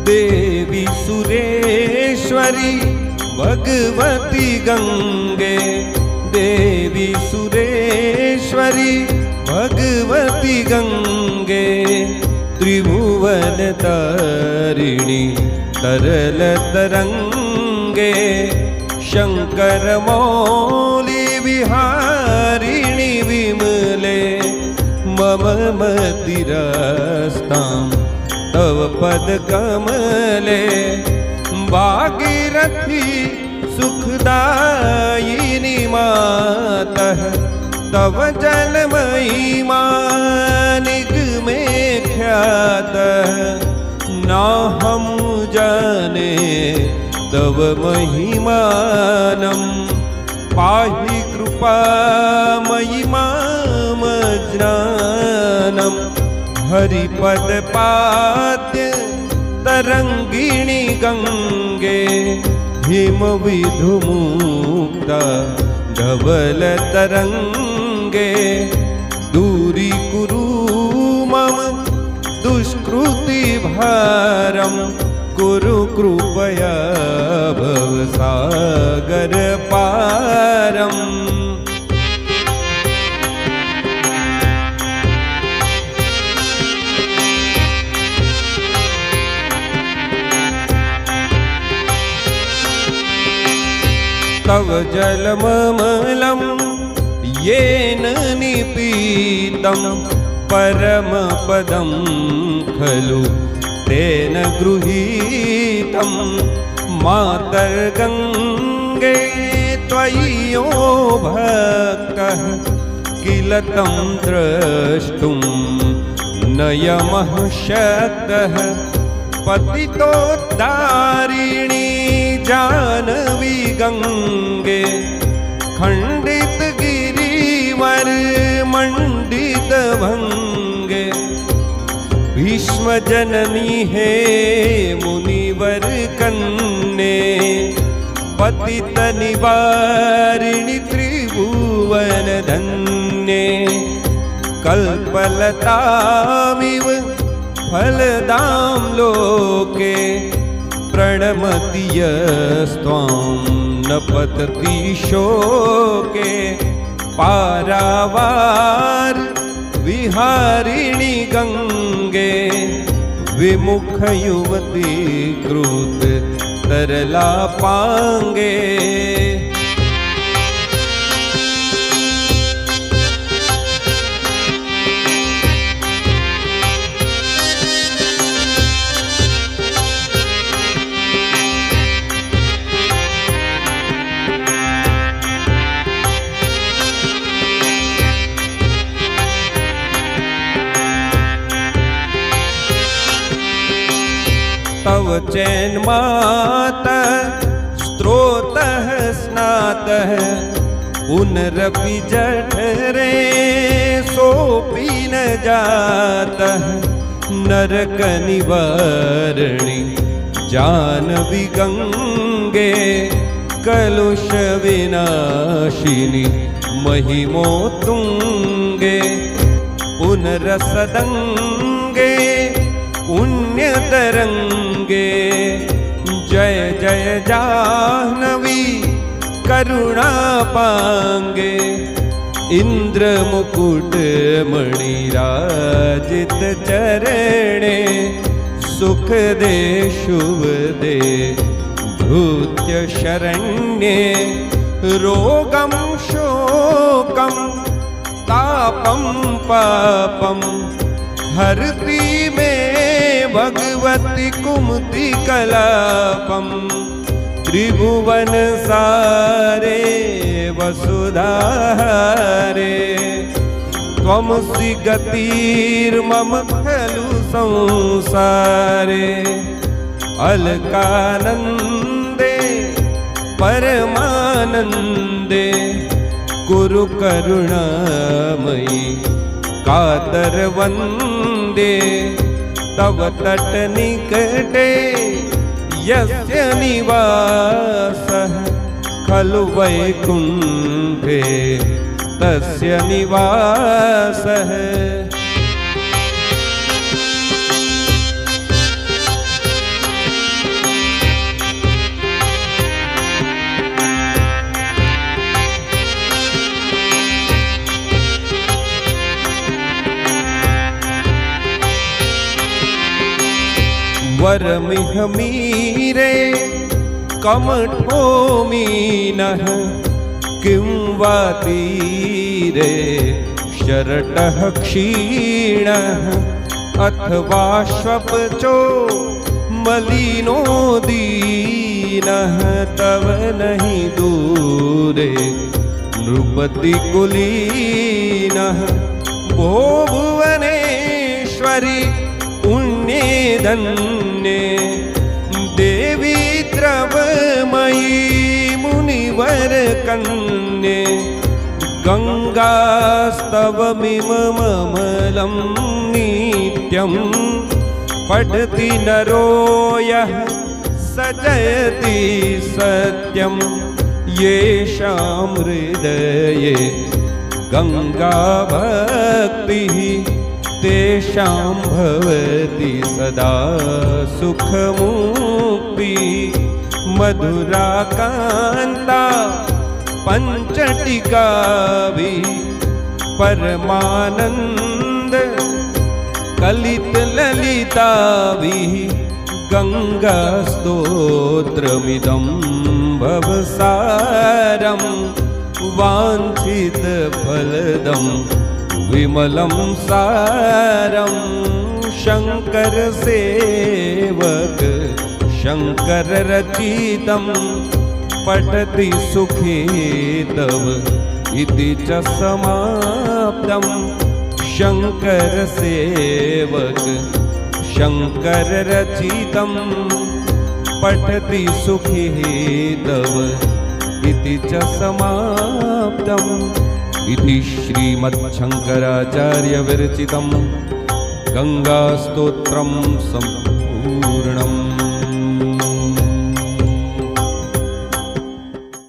देवी सुरेश्वरी भगवती गंगे, देवी सुरेश्वरी भगवती गंगे, त्रिभुवन तारिणी तरल तरंगे, शंकर मौली विहारिणी विमले, मम मतिरस्तां तव पद कमले, भागीरथी सुखदायिनी मातः तव जल महिमा निगमे ख्यातः, नाहं जाने तव महिमानं, पाहि कृपामयि मामज्ञानं, हरिपदपाद्य तरंगिणी गंगे, हिमविधुमुक्ता धवल तरंगे, दूरी कुरु मम दुष्कृति भारं, कुरु कृपया भवसागर पारम्। तव जलममलं येन निपीतं, परमपदं खलु तेन गृहीतं, मातर्गङ्गे त्वयि यो भक्तः, किल तं द्रष्टुं न यमः शक्तः, पतितोद्धारिणी जानवी गंगे, खंडित गिरिवर मंडित भंगे, भीष्म जननी है मुनिवर कन्ये, पतित निवारिणी त्रिभुवन धन्ये, कल्पलतामिव फलदां लोके, प्रणमति यस्त्वां न पतति शोके, पारावार विहारिणी गंगे, विमुख युवती कृत तरला पांगे। तव चैन्मातः स्त्रोतः स्नातः, पुनरपि जठरे सोऽपि न जातः, नरकनिवारिणि जानवी गंगे, कलुष विनाशिनी महिमोत्तुंगे, पुनरसदंगे पुण्यतरंगे, जय जय जाह्नवी करुणा पांगे, इंद्र मुकुट मणिराजित चरणे, सुख दे शुभ दे भूत्य शरण्ये, रोगं शोकं तापं पापं, हरति मे भगवती कुमति कलापं, त्रिभुवन सारे वसुधारे, त्वमसि गतिर्मम खलु संसारे, अलकानन्दे परमानन्दे, कुरु करुणामयि कातर वन्दे, तव तट निकटे यस्य निवासः, खलु वैकुण्ठे तस्य निवासः। वरमिह मीरे कमठो मीनः किं वा तीरे शरटः क्षीणः अथवा श्वपचो मलिनो दीनः तव नहि दूरे नृपतिकुलीनः भो भुवनेश्वरि पुण्ये धन्ये देवी द्रवमयी मुनिवरकन्ये गङ्गास्तवमिममलं नित्यं पठति नरो यः स जयति सत्यं येषां हृदये गङ्गाभक्तिः तेषां भवति सदा सुखमुक्तिः मधुराकान्ता पञ्चटिकाभिः परमानन्द कलितललिताभिः गङ्गास्तोत्रमिदं भवसारं वाञ्छितफलदं विमलं सारं शङ्करसेवक शङ्कररचितं पठति सुखे तव इति च समाप्तं शङ्करसेवक शङ्कररचितं पठति सुखे तव इति च समाप्तम् इति श्रीमच्छङ्कराचार्यविरचितं गङ्गास्तोत्रं सम्पूर्णम्।